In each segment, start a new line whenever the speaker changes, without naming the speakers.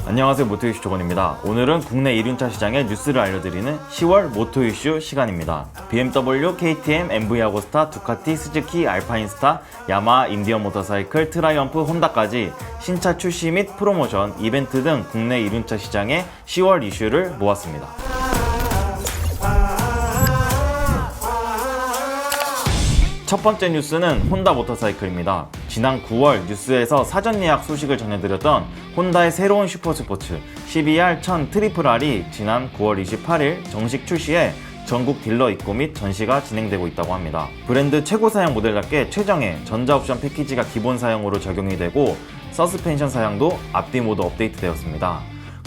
안녕하세요, 모토 이슈 조건입니다. 오늘은 국내 1륜차 시장의 뉴스를 알려드리는 10월 모토 이슈 시간입니다. BMW, KTM, MV 아고스타, 두카티, 스즈키, 알파인스타, 야마하, 인디언 모터사이클, 트라이언프, 혼다까지 신차 출시 및 프로모션, 이벤트 등 국내 1륜차 시장의 10월 이슈를 모았습니다. 첫 번째 뉴스는 혼다 모터사이클입니다. 지난 9월 뉴스에서 사전 예약 소식을 전해드렸던 혼다의 새로운 슈퍼스포츠 CBR1000 트리플 R이 지난 9월 28일 정식 출시해 전국 딜러 입고 및 전시가 진행되고 있다고 합니다. 브랜드 최고 사양 모델답게 최정의 전자 옵션 패키지가 기본 사양으로 적용이 되고 서스펜션 사양도 앞뒤 모두 업데이트되었습니다.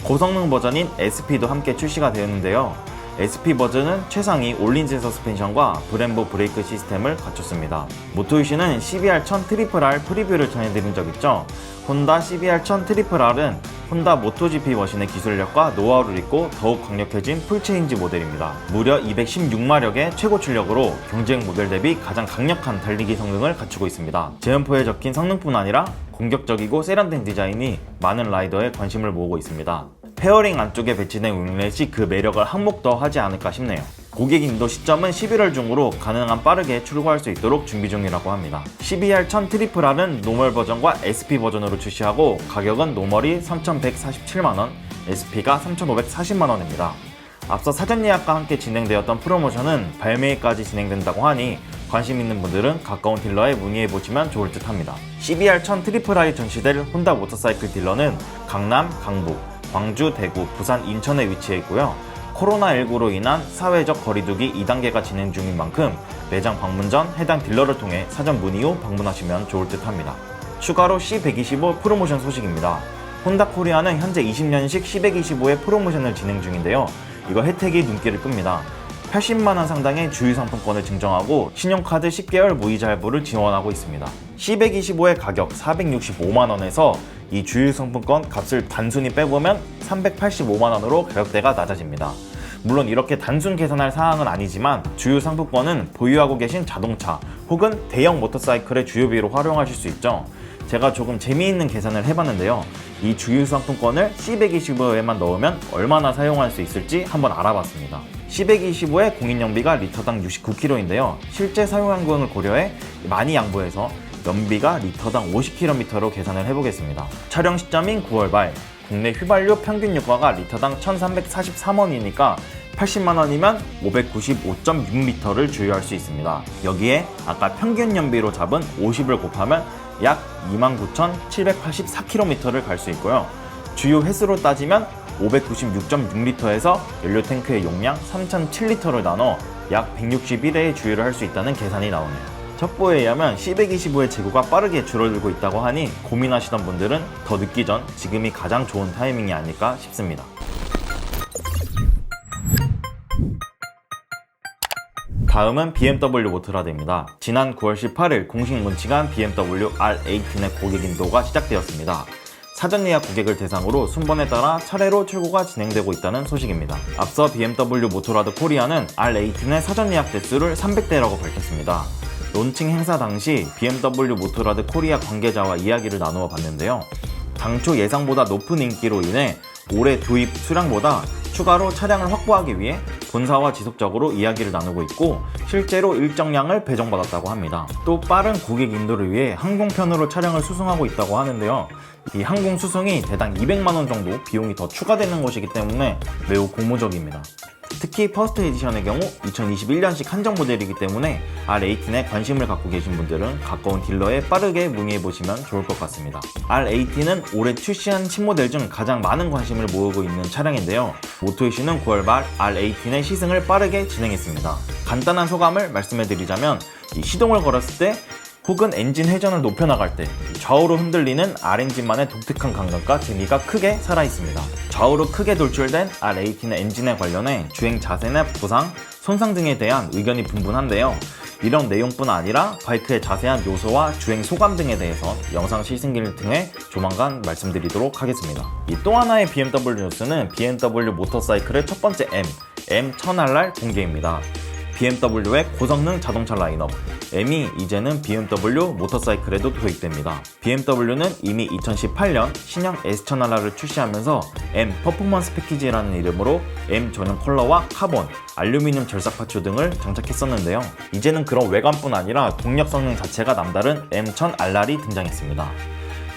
고성능 버전인 SP도 함께 출시가 되었는데요. SP 버전은 최상위 올린진 서스펜션과 브렘보 브레이크 시스템을 갖췄습니다. 모토이슈는 CBR1000 트리플 R 프리뷰를 전해드린 적 있죠. 혼다 CBR1000 트리플 R은 혼다 모토GP 머신의 기술력과 노하우를 잇고 더욱 강력해진 풀체인지 모델입니다. 무려 216마력의 최고 출력으로 경쟁 모델 대비 가장 강력한 달리기 성능을 갖추고 있습니다. 제음포에 적힌 성능뿐 아니라 공격적이고 세련된 디자인이 많은 라이더의 관심을 모으고 있습니다. 페어링 안쪽에 배치된 윙렛이 그 매력을 한몫 더 하지 않을까 싶네요. 고객 인도 시점은 11월 중으로 가능한 빠르게 출고할 수 있도록 준비 중이라고 합니다. CBR1000 트리플 R은 노멀 버전과 SP 버전으로 출시하고 가격은 노멀이 3,147만원, SP가 3,540만원입니다. 앞서 사전 예약과 함께 진행되었던 프로모션은 발매일까지 진행된다고 하니 관심 있는 분들은 가까운 딜러에 문의해보시면 좋을 듯 합니다. CBR1000 트리플 R이 전시될 혼다 모터사이클 딜러는 강남, 강북, 광주, 대구, 부산, 인천에 위치해 있고요. 코로나19로 인한 사회적 거리두기 2단계가 진행 중인 만큼 매장 방문 전 해당 딜러를 통해 사전 문의 후 방문하시면 좋을 듯 합니다. 추가로 C125 프로모션 소식입니다. 혼다 코리아는 현재 20년식 C125의 프로모션을 진행 중인데요. 이거 혜택이 눈길을 끕니다. 80만원 상당의 주유 상품권을 증정하고 신용카드 10개월 무이자 할부를 지원하고 있습니다. C125의 가격 465만원에서 이 주유 상품권 값을 단순히 빼보면 385만원으로 가격대가 낮아집니다. 물론 이렇게 단순 계산할 사항은 아니지만 주유 상품권은 보유하고 계신 자동차 혹은 대형 모터사이클의 주유비로 활용하실 수 있죠. 제가 조금 재미있는 계산을 해봤는데요. 이 주유 상품권을 C125에만 넣으면 얼마나 사용할 수 있을지 한번 알아봤습니다. C125의 공인연비가 리터당 69km인데요. 실제 사용량을 고려해 많이 양보해서 연비가 리터당 50km로 계산을 해보겠습니다. 촬영 시점인 9월 말 국내 휘발유 평균 유가가 리터당 1,343원이니까 80만원이면 595.6리터를 주유할 수 있습니다. 여기에 아까 평균 연비로 잡은 50을 곱하면 약 29,784km를 갈 수 있고요. 주유 횟수로 따지면 596.6리터에서 연료 탱크의 용량 3,007리터를 나눠 약 161회의 주유를 할 수 있다는 계산이 나오네요. 첩보에 의하면 C125의 재고가 빠르게 줄어들고 있다고 하니 고민하시던 분들은 더 늦기 전 지금이 가장 좋은 타이밍이 아닐까 싶습니다. 다음은 BMW 모토라드입니다. 지난 9월 18일 공식 론칭한 BMW R18의 고객 인도가 시작되었습니다. 사전 예약 고객을 대상으로 순번에 따라 차례로 출고가 진행되고 있다는 소식입니다. 앞서 BMW 모토라드 코리아는 R18의 사전 예약 대수를 300대라고 밝혔습니다. 론칭 행사 당시 BMW 모토라드 코리아 관계자와 이야기를 나누어 봤는데요. 당초 예상보다 높은 인기로 인해 올해 도입 수량보다 추가로 차량을 확보하기 위해 본사와 지속적으로 이야기를 나누고 있고 실제로 일정량을 배정받았다고 합니다. 또 빠른 고객 인도를 위해 항공편으로 차량을 수송하고 있다고 하는데요. 이 항공 수송이 대당 200만원 정도 비용이 더 추가되는 것이기 때문에 매우 고무적입니다. 특히 퍼스트 에디션의 경우 2021년식 한정 모델이기 때문에 R18에 관심을 갖고 계신 분들은 가까운 딜러에 빠르게 문의해보시면 좋을 것 같습니다. R18은 올해 출시한 신모델 중 가장 많은 관심을 모으고 있는 차량인데요. 모토이슈는 9월 말 R18의 시승을 빠르게 진행했습니다. 간단한 소감을 말씀해드리자면 시동을 걸었을 때 혹은 엔진 회전을 높여나갈 때 좌우로 흔들리는 R엔진만의 독특한 감각과 재미가 크게 살아있습니다. 좌우로 크게 돌출된 R18의 엔진에 관련해 주행 자세나 부상, 손상 등에 대한 의견이 분분한데요. 이런 내용뿐 아니라 바이크의 자세한 요소와 주행 소감 등에 대해서 영상 시승기를 통해 조만간 말씀드리도록 하겠습니다. 또 하나의 BMW 뉴스는 BMW 모터사이클의 첫 번째 M1000RR 공개입니다. BMW의 고성능 자동차 라인업 M이 이제는 BMW 모터사이클에도 도입됩니다. BMW는 이미 2018년 신형 S1000R를 출시하면서 M 퍼포먼스 패키지라는 이름으로 M 전용 컬러와 카본, 알루미늄 절삭 파츠 등을 장착했었는데요. 이제는 그런 외관뿐 아니라 동력 성능 자체가 남다른 M1000R이 등장했습니다.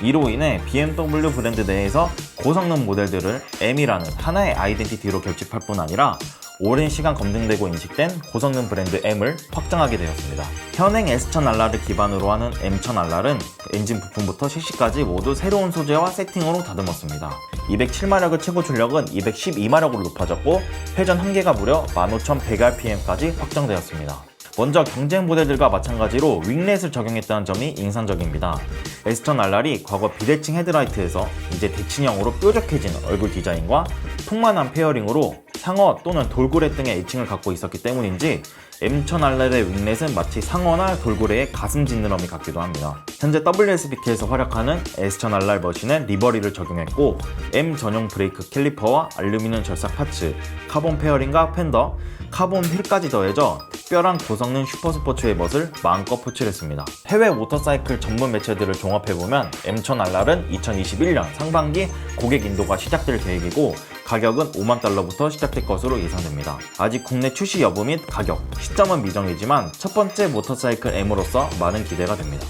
이로 인해 BMW 브랜드 내에서 고성능 모델들을 M이라는 하나의 아이덴티티로 결집할 뿐 아니라 오랜 시간 검증되고 인식된 고성능 브랜드 M을 확장하게 되었습니다. 현행 S1000R를 기반으로 하는 M1000R은 엔진 부품부터 시시까지 모두 새로운 소재와 세팅으로 다듬었습니다. 207마력의 최고 출력은 212마력으로 높아졌고 회전 한계가 무려 15100rpm까지 확정되었습니다. 먼저 경쟁 모델들과 마찬가지로 윙렛을 적용했다는 점이 인상적입니다. S1000R이 과거 비대칭 헤드라이트에서 이제 대칭형으로 뾰족해진 얼굴 디자인과 풍만한 페어링으로 상어 또는 돌고래 등의 애칭을 갖고 있었기 때문인지 M1000R의 윙렛은 마치 상어나 돌고래의 가슴 지느러미 같기도 합니다. 현재 WSBK에서 활약하는 S1000R 머신에 리버리를 적용했고 M 전용 브레이크 캘리퍼와 알루미늄 절삭 파츠, 카본 페어링과 팬더, 카본 휠까지 더해져 특별한 고성능 슈퍼스포츠의 멋을 마음껏 표출했습니다. 해외 모터사이클 전문 매체들을 종합해보면 M1000R은 2021년 상반기 고객 인도가 시작될 계획이고 가격은 $50,000부터 시작될 것으로 예상됩니다. 아직 국내 출시 여부 및 가격, 시점은 미정이지만 첫 번째 모터사이클 M으로서 많은 기대가 됩니다.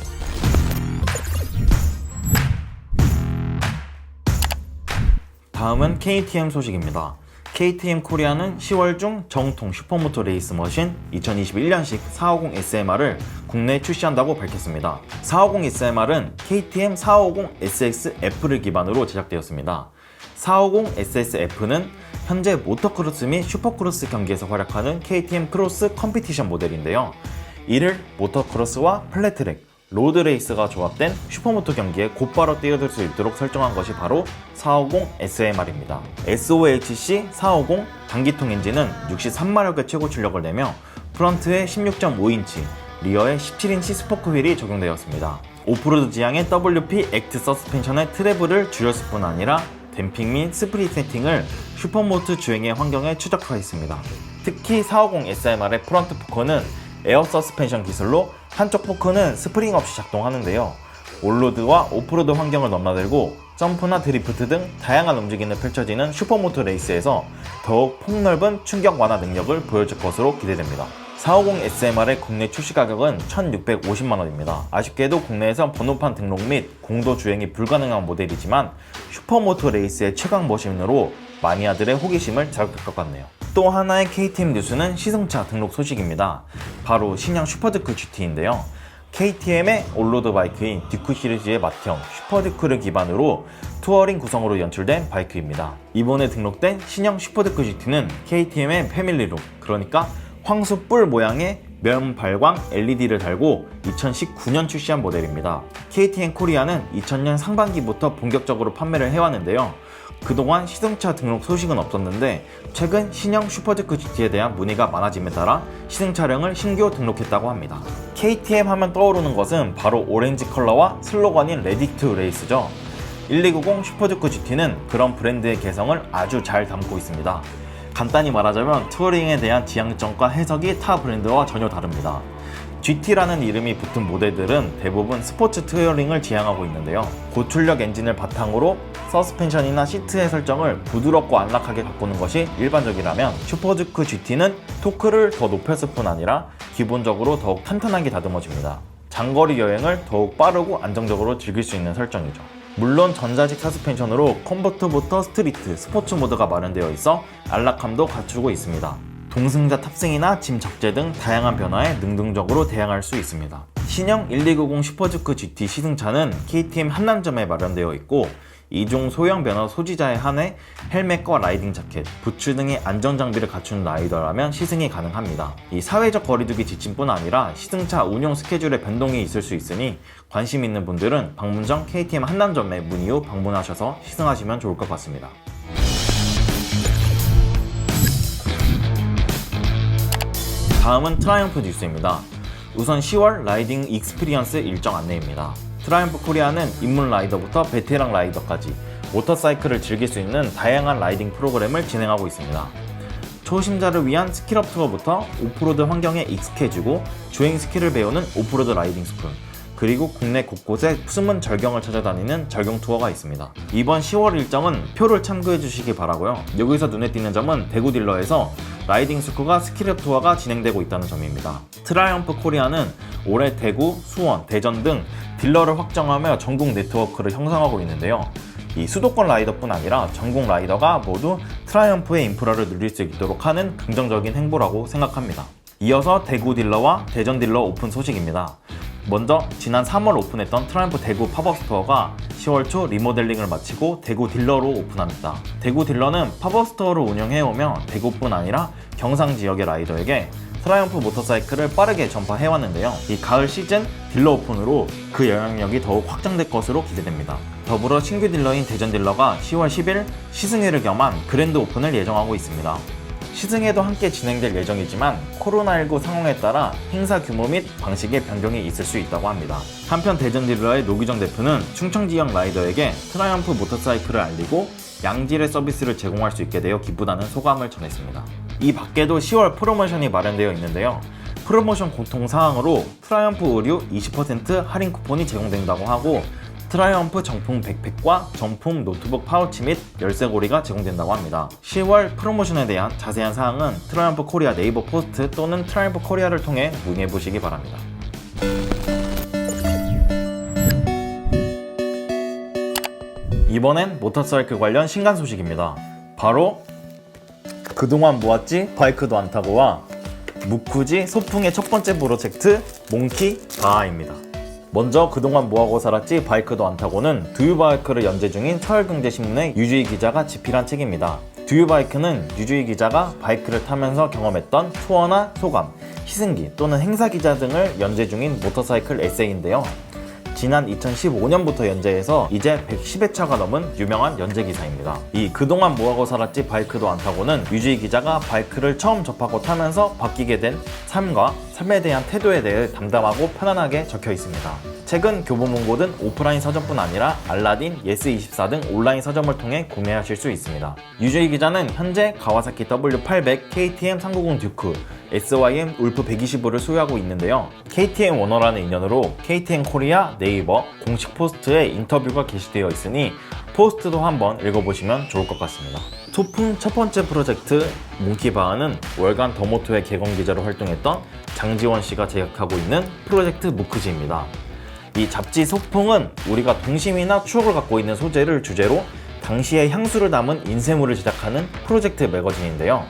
다음은 KTM 소식입니다. KTM 코리아는 10월 중 정통 슈퍼모토 레이스 머신 2021년식 450 SMR을 국내에 출시한다고 밝혔습니다. 450 SMR은 KTM 450 SXF를 기반으로 제작되었습니다. 450 SSF는 현재 모터크로스 및 슈퍼크로스 경기에서 활약하는 KTM 크로스 컴피티션 모델인데요. 이를 모터크로스와 플랫트랙, 로드레이스가 조합된 슈퍼모토 경기에 곧바로 뛰어들 수 있도록 설정한 것이 바로 450 SMR입니다. SOHC 450 단기통 엔진은 63마력의 최고 출력을 내며 프런트에 16.5인치, 리어에 17인치 스포크 휠이 적용되었습니다. 오프로드 지향의 WP 액트 서스펜션의 트래블을 줄였을 뿐 아니라 댐핑 및 스프릿 세팅을 슈퍼모토 주행의 환경에 최적화했습니다. 특히 450 SMR의 프런트 포커는 에어 서스펜션 기술로 한쪽 포크는 스프링 없이 작동하는데요. 올로드와 오프로드 환경을 넘나들고 점프나 드리프트 등 다양한 움직임을 펼쳐지는 슈퍼모토 레이스에서 더욱 폭넓은 충격 완화 능력을 보여줄 것으로 기대됩니다. 450 SMR의 국내 출시 가격은 1,650만원입니다. 아쉽게도 국내에선 번호판 등록 및 공도 주행이 불가능한 모델이지만 슈퍼모토 레이스의 최강 머신으로 마니아들의 호기심을 자극할 것 같네요. 또 하나의 KTM 뉴스는 시승차 등록 소식입니다. 바로 신형 슈퍼듀크 GT인데요. KTM의 올로드 바이크인 듀크 시리즈의 맏형 슈퍼듀크를 기반으로 투어링 구성으로 연출된 바이크입니다. 이번에 등록된 신형 슈퍼듀크 GT는 KTM의 패밀리룩, 그러니까 황소뿔 모양의 면 발광 LED를 달고 2019년 출시한 모델입니다. KTM 코리아는 2000년 상반기부터 본격적으로 판매를 해왔는데요. 그동안 시승차 등록 소식은 없었는데 최근 신형 슈퍼듀크 GT에 대한 문의가 많아짐에 따라 시승 차량을 신규 등록했다고 합니다. KTM 하면 떠오르는 것은 바로 오렌지 컬러와 슬로건인 레디 투 레이스죠. 1290 슈퍼듀크 GT는 그런 브랜드의 개성을 아주 잘 담고 있습니다. 간단히 말하자면 투어링에 대한 지향점과 해석이 타 브랜드와 전혀 다릅니다. GT라는 이름이 붙은 모델들은 대부분 스포츠 투어링을 지향하고 있는데요. 고출력 엔진을 바탕으로 서스펜션이나 시트의 설정을 부드럽고 안락하게 바꾸는 것이 일반적이라면 슈퍼듀크 GT는 토크를 더 높였을 뿐 아니라 기본적으로 더욱 탄탄하게 다듬어집니다. 장거리 여행을 더욱 빠르고 안정적으로 즐길 수 있는 설정이죠. 물론 전자식 서스펜션으로 컴포트부터 스트리트, 스포츠 모드가 마련되어 있어 안락함도 갖추고 있습니다. 동승자 탑승이나 짐 적재 등 다양한 변화에 능동적으로 대항할 수 있습니다. 신형 1290 슈퍼듀크 GT 시승차는 KTM 한남점에 마련되어 있고 이중 소형 면허 소지자에 한해 헬멧과 라이딩 자켓, 부츠 등의 안전장비를 갖춘 라이더라면 시승이 가능합니다. 이 사회적 거리두기 지침뿐 아니라 시승차 운용 스케줄에 변동이 있을 수 있으니 관심 있는 분들은 방문 전 KTM 한남점에 문의 후 방문하셔서 시승하시면 좋을 것 같습니다. 다음은 트라이언프 뉴스입니다. 우선 10월 라이딩 익스피리언스 일정 안내입니다. 트라이언프 코리아는 입문 라이더부터 베테랑 라이더까지 모터사이클을 즐길 수 있는 다양한 라이딩 프로그램을 진행하고 있습니다. 초심자를 위한 스킬업 투어부터 오프로드 환경에 익숙해지고 주행 스킬을 배우는 오프로드 라이딩 스쿨, 그리고 국내 곳곳에 숨은 절경을 찾아다니는 절경 투어가 있습니다. 이번 10월 일정은 표를 참고해 주시기 바라고요. 여기서 눈에 띄는 점은 대구 딜러에서 라이딩 스쿨과 스킬업 투어가 진행되고 있다는 점입니다. 트라이엄프 코리아는 올해 대구, 수원, 대전 등 딜러를 확정하며 전국 네트워크를 형성하고 있는데요. 이 수도권 라이더뿐 아니라 전국 라이더가 모두 트라이엄프의 인프라를 누릴 수 있도록 하는 긍정적인 행보라고 생각합니다. 이어서 대구 딜러와 대전 딜러 오픈 소식입니다. 먼저 지난 3월 오픈했던 트라이엄프 대구 팝업 스토어가 10월 초 리모델링을 마치고 대구 딜러로 오픈합니다. 대구 딜러는 팝업 스토어를 운영해오며 대구뿐 아니라 경상 지역의 라이더에게 트라이엄프 모터사이클을 빠르게 전파해왔는데요. 이 가을 시즌 딜러 오픈으로 그 영향력이 더욱 확장될 것으로 기대됩니다. 더불어 신규 딜러인 대전 딜러가 10월 10일 시승회를 겸한 그랜드 오픈을 예정하고 있습니다. 시승회도 함께 진행될 예정이지만 코로나19 상황에 따라 행사 규모 및 방식의 변경이 있을 수 있다고 합니다. 한편 대전 딜러의 노기정 대표는 충청 지역 라이더에게 트라이엄프 모터사이클을 알리고 양질의 서비스를 제공할 수 있게 되어 기쁘다는 소감을 전했습니다. 이 밖에도 10월 프로모션이 마련되어 있는데요. 프로모션 공통사항으로 트라이엄프 의류 20% 할인 쿠폰이 제공된다고 하고 트라이엄프 정품 백팩과 정품 노트북 파우치 및 열쇠고리가 제공된다고 합니다. 10월 프로모션에 대한 자세한 사항은 트라이엄프 코리아 네이버 포스트 또는 트라이엄프 코리아를 통해 문의해 보시기 바랍니다. 이번엔 모터사이클 관련 신간 소식입니다. 바로 그동안 모았지 바이크도 안 타고와 무쿠지 소풍의 첫 번째 프로젝트 몽키 바하입니다. 먼저 그동안 뭐하고 살았지 바이크도 안 타고는 두유바이크를 연재 중인 서울경제신문의 유주희 기자가 집필한 책입니다. 두유바이크는 유주희 기자가 바이크를 타면서 경험했던 투어나 소감, 시승기 또는 행사 기자 등을 연재 중인 모터사이클 에세이인데요. 지난 2015년부터 연재해서 이제 110회차가 넘은 유명한 연재 기사입니다. 이 그동안 뭐하고 살았지 바이크도 안 타고는 유주희 기자가 바이크를 처음 접하고 타면서 바뀌게 된 삶과 삶에 대한 태도에 대해 담담하고 편안하게 적혀 있습니다. 책은 교보문고든 오프라인 서점뿐 아니라 알라딘, 예스24 등 온라인 서점을 통해 구매하실 수 있습니다. 유주희 기자는 현재 가와사키 W800, KTM 390 듀크, SYM 울프 125를 소유하고 있는데요. KTM 오너라는 인연으로 KTM 코리아, 네이버 공식 포스트에 인터뷰가 게시되어 있으니 포스트도 한번 읽어보시면 좋을 것 같습니다. 소풍 첫 번째 프로젝트 몽키바하는 월간 더모토의 개건 기자로 활동했던 장지원 씨가 제작하고 있는 프로젝트 무크지입니다. 이 잡지 소풍은 우리가 동심이나 추억을 갖고 있는 소재를 주제로 당시의 향수를 담은 인쇄물을 제작하는 프로젝트 매거진인데요.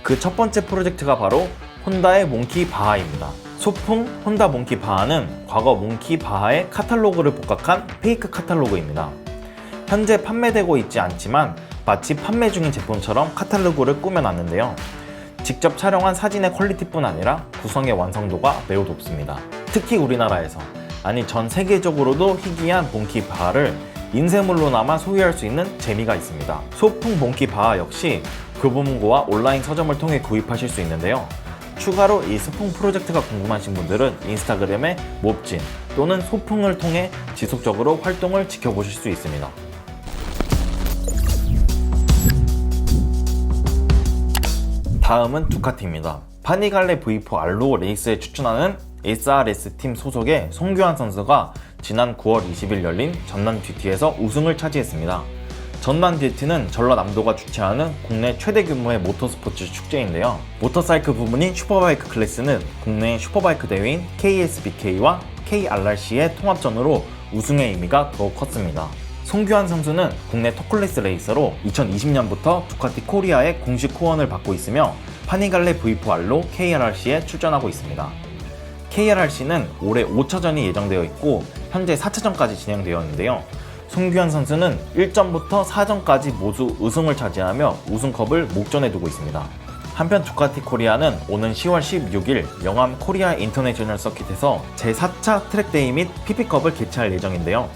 그 첫 번째 프로젝트가 바로 혼다의 몽키 바하입니다. 소풍 혼다 몽키 바하는 과거 몽키 바하의 카탈로그를 복각한 페이크 카탈로그입니다. 현재 판매되고 있지 않지만 마치 판매 중인 제품처럼 카탈로그를 꾸며놨는데요. 직접 촬영한 사진의 퀄리티뿐 아니라 구성의 완성도가 매우 높습니다. 특히 우리나라에서, 아니 전 세계적으로도 희귀한 몽키 바하를 인쇄물로나마 소유할 수 있는 재미가 있습니다. 소풍 몽키 바하 역시 교보문고와 온라인 서점을 통해 구입하실 수 있는데요. 추가로 이 소풍 프로젝트가 궁금하신 분들은 인스타그램의 몹진 또는 소풍을 통해 지속적으로 활동을 지켜보실 수 있습니다. 다음은 두카티입니다. 파니갈레 V4 알로 레이스에 추천하는 SRS팀 소속의 송규환 선수가 지난 9월 20일 열린 전남 GT에서 우승을 차지했습니다. 전남 GT는 전라남도가 주최하는 국내 최대 규모의 모터스포츠 축제인데요. 모터사이클 부문인 슈퍼바이크 클래스는 국내 슈퍼바이크 대회인 KSBK와 KRRC의 통합전으로 우승의 의미가 더욱 컸습니다. 송규환 선수는 국내 톱클래스 레이서로 2020년부터 두카티 코리아의 공식 후원을 받고 있으며 파니갈레 V4R로 KRRC에 출전하고 있습니다. KRRC는 올해 5차전이 예정되어 있고 현재 4차전까지 진행되었는데요. 송규환 선수는 1전부터 4전까지 모두 우승을 차지하며 우승컵을 목전에 두고 있습니다. 한편 두카티 코리아는 오는 10월 16일 영암 코리아 인터내셔널 서킷에서 제4차 트랙데이 및 PP컵을 개최할 예정인데요.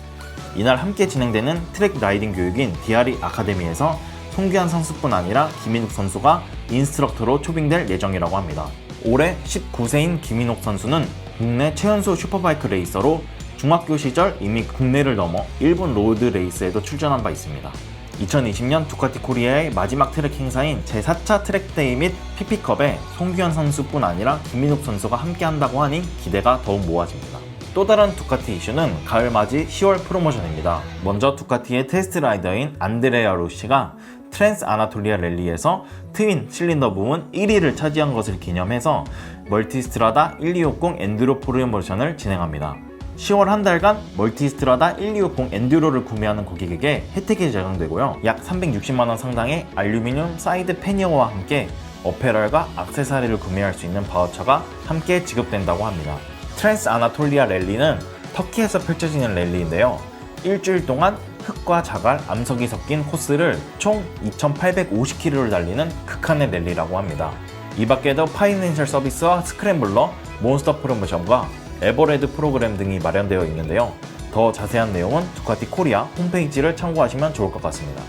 이날 함께 진행되는 트랙 라이딩 교육인 디아리 아카데미에서 송규환 선수뿐 아니라 김인욱 선수가 인스트럭터로 초빙될 예정이라고 합니다. 올해 19세인 김인욱 선수는 국내 최연소 슈퍼바이크 레이서로 중학교 시절 이미 국내를 넘어 일본 로드 레이스에도 출전한 바 있습니다. 2020년 두카티 코리아의 마지막 트랙 행사인 제4차 트랙데이 및 PP컵에 송규현 선수뿐 아니라 김민욱 선수가 함께한다고 하니 기대가 더욱 모아집니다. 또 다른 두카티 이슈는 가을맞이 10월 프로모션입니다. 먼저 두카티의 테스트 라이더인 안드레아 로시가 트랜스 아나톨리아 랠리에서 트윈 실린더 부문 1위를 차지한 것을 기념해서 멀티스트라다 1260 엔두로 프로모션을 진행합니다. 10월 한 달간 멀티스트라다 1260 엔듀로를 구매하는 고객에게 혜택이 제공되고요. 약 360만원 상당의 알루미늄 사이드 패니어와 함께 어페럴과 액세서리를 구매할 수 있는 바우처가 함께 지급된다고 합니다. 트랜스 아나톨리아 랠리는 터키에서 펼쳐지는 랠리인데요. 일주일 동안 흙과 자갈, 암석이 섞인 코스를 총 2,850km를 달리는 극한의 랠리라고 합니다. 이 밖에도 파이낸셜 서비스와 스크램블러, 몬스터 프로모션과 에버레드 프로그램 등이 마련되어 있는데요. 더 자세한 내용은 두카티 코리아 홈페이지를 참고하시면 좋을 것 같습니다.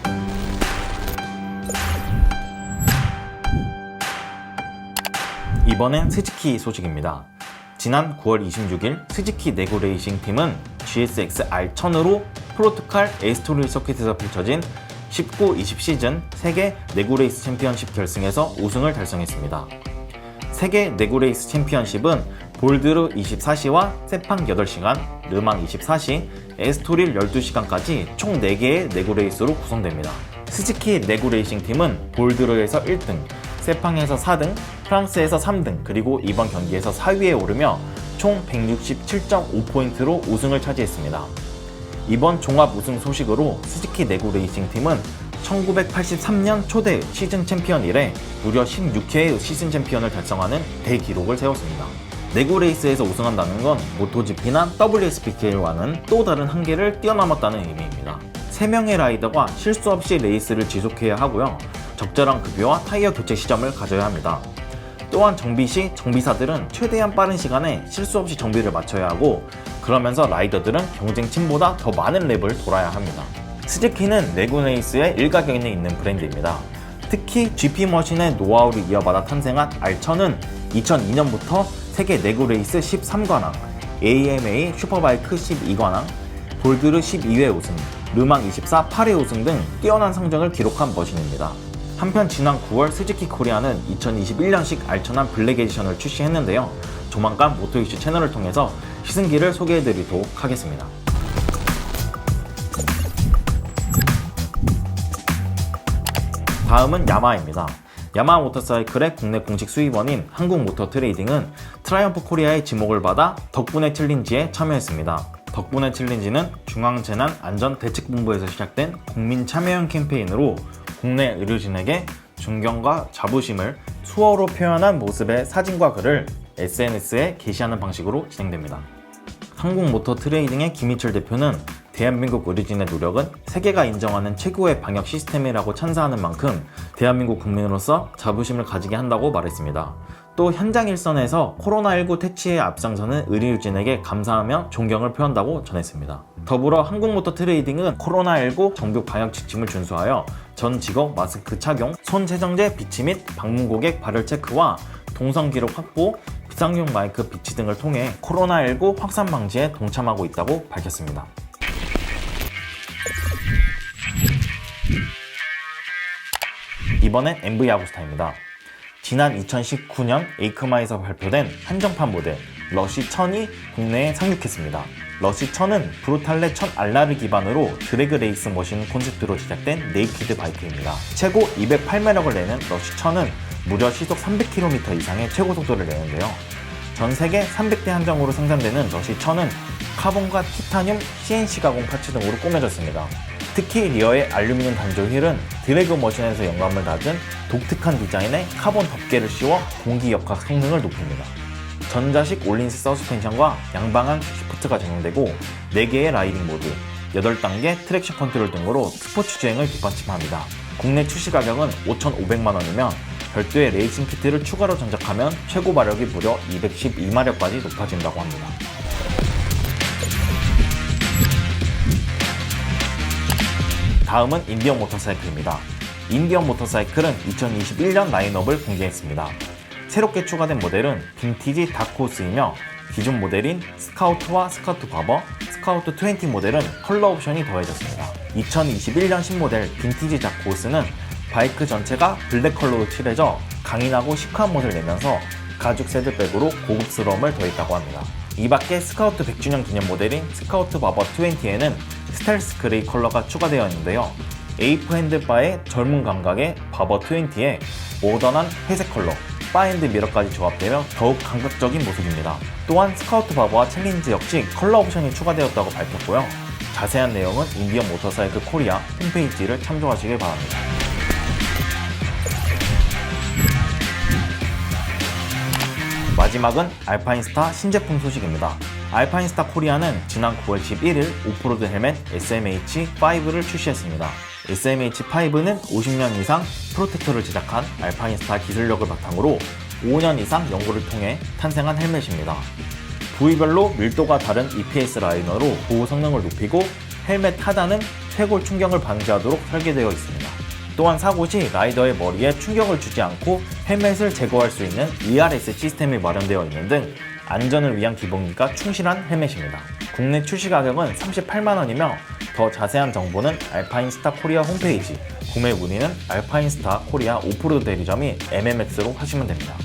이번엔 스즈키 소식입니다. 지난 9월 26일 스즈키 내구 레이싱 팀은 GSX R1000으로 포르투갈 에스토릴 서킷에서 펼쳐진 19-20 시즌 세계 내구 레이스 챔피언십 결승에서 우승을 달성했습니다. 세계 내구 레이스 챔피언십은 볼드르 24시와 세팡 8시간, 르망 24시, 에스토릴 12시간까지 총 4개의 내구 레이스로 구성됩니다. 스즈키 내구 레이싱 팀은 볼드르에서 1등, 세팡에서 4등, 프랑스에서 3등, 그리고 이번 경기에서 4위에 오르며 총 167.5포인트로 우승을 차지했습니다. 이번 종합 우승 소식으로 스즈키 내구 레이싱 팀은 1983년 초대 시즌 챔피언 이래 무려 16회의 시즌 챔피언을 달성하는 대기록을 세웠습니다. 내구 레이스에서 우승한다는 건 모토GP나 WSBK와는 또 다른 한계를 뛰어넘었다는 의미입니다. 3명의 라이더가 실수 없이 레이스를 지속해야 하고요. 적절한 급여와 타이어 교체 시점을 가져야 합니다. 또한 정비 시 정비사들은 최대한 빠른 시간에 실수 없이 정비를 마쳐야 하고, 그러면서 라이더들은 경쟁팀보다 더 많은 랩을 돌아야 합니다. 스즈키는 내구 레이스의 일가견이 있는 브랜드입니다. 특히 GP 머신의 노하우를 이어받아 탄생한 R1000은 2002년부터 세계 내구 레이스 13관왕, AMA 슈퍼바이크 12관왕, 볼드르 12회 우승, 르망 24 8회 우승 등 뛰어난 성적을 기록한 머신입니다. 한편 지난 9월 스즈키 코리아는 2021년식 R1000 블랙 에디션을 출시했는데요. 조만간 모토이슈 채널을 통해서 시승기를 소개해드리도록 하겠습니다. 다음은 야마하입니다. 야마하 모터사이클의 국내 공식 수입원인 한국모터트레이딩은 트라이언프 코리아의 지목을 받아 덕분에 챌린지에 참여했습니다. 덕분에 챌린지는 중앙재난안전대책본부에서 시작된 국민 참여형 캠페인으로 국내 의료진에게 존경과 자부심을 수어로 표현한 모습의 사진과 글을 SNS에 게시하는 방식으로 진행됩니다. 한국모터트레이딩의 김희철 대표는 대한민국 의료진의 노력은 세계가 인정하는 최고의 방역 시스템이라고 찬사하는 만큼 대한민국 국민으로서 자부심을 가지게 한다고 말했습니다. 또 현장 일선에서 코로나19 퇴치에 앞장서는 의료진에게 감사하며 존경을 표한다고 전했습니다. 더불어 한국모터트레이딩은 코로나19 정부 방역 지침을 준수하여 전 직업 마스크 착용, 손 세정제 비치 및 방문 고객 발열 체크와 동선 기록 확보, 비상용 마이크 비치 등을 통해 코로나19 확산 방지에 동참하고 있다고 밝혔습니다. 이번엔 MV 아구스타입니다. 지난 2019년 에이크마에서 발표된 한정판 모델 러쉬 1000이 국내에 상륙했습니다. 러쉬 1000은 브루탈레 1000R를 기반으로 드래그 레이스 머신 콘셉트로 제작된 네이키드 바이크입니다. 최고 208마력을 내는 러쉬 1000은 무려 시속 300km 이상의 최고 속도를 내는데요. 전 세계 300대 한정으로 생산되는 러쉬 1000은 카본과 티타늄, CNC 가공 파츠 등으로 꾸며졌습니다. 특히 리어의 알루미늄 단조 휠은 드래그 머신에서 영감을 받은 독특한 디자인의 카본 덮개를 씌워 공기 역학 성능을 높입니다. 전자식 올린스 서스펜션과 양방향 시프트가 적용되고 4개의 라이딩 모드, 8단계 트랙션 컨트롤 등으로 스포츠 주행을 뒷받침합니다. 국내 출시 가격은 5,500만원이며 별도의 레이싱 키트를 추가로 장착하면 최고 마력이 무려 212마력까지 높아진다고 합니다. 다음은 인디언 모터사이클입니다. 인디언 모터사이클은 2021년 라인업을 공개했습니다. 새롭게 추가된 모델은 빈티지 다크호스이며 기존 모델인 스카우트와 스카우트 바버, 스카우트 20 모델은 컬러 옵션이 더해졌습니다. 2021년 신모델 빈티지 자코스는 바이크 전체가 블랙 컬러로 칠해져 강인하고 시크한 멋을 내면서 가죽 새들백으로 고급스러움을 더했다고 합니다. 이 밖에 스카우트 100주년 기념 모델인 스카우트 바버 20에는 스텔스 그레이 컬러가 추가되어 있는데요. 에이프 핸들바의 젊은 감각의 바버 20에 모던한 회색 컬러, 바핸드 미러까지 조합되며 더욱 감각적인 모습입니다. 또한 스카우트 바버와 챌린지 역시 컬러 옵션이 추가되었다고 밝혔고요. 자세한 내용은 인디언 모터사이클 코리아 홈페이지를 참조하시길 바랍니다. 마지막은 알파인스타 신제품 소식입니다. 알파인스타 코리아는 지난 9월 11일 오프로드 헬멧 SMH5를 출시했습니다. SMH5는 50년 이상 프로텍터를 제작한 알파인스타 기술력을 바탕으로 5년 이상 연구를 통해 탄생한 헬멧입니다. 부위별로 밀도가 다른 EPS 라이너로 보호 성능을 높이고 헬멧 하단은 최고 충격을 방지하도록 설계되어 있습니다. 또한 사고 시 라이더의 머리에 충격을 주지 않고 헬멧을 제거할 수 있는 ERS 시스템이 마련되어 있는 등 안전을 위한 기본기가 충실한 헬멧입니다. 국내 출시 가격은 38만원이며 더 자세한 정보는 알파인스타 코리아 홈페이지, 구매 문의는 알파인스타 코리아 오프로드 대리점이 MMX로 하시면 됩니다.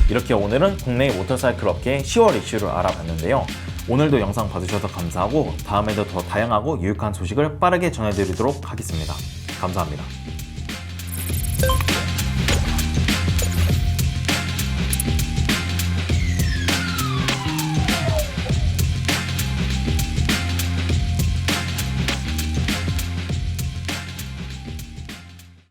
이렇게 오늘은 국내 모터사이클 업계의 10월 이슈를 알아봤는데요. 오늘도 영상 봐주셔서 감사하고 다음에도 더 다양하고 유익한 소식을 빠르게 전해드리도록 하겠습니다. 감사합니다.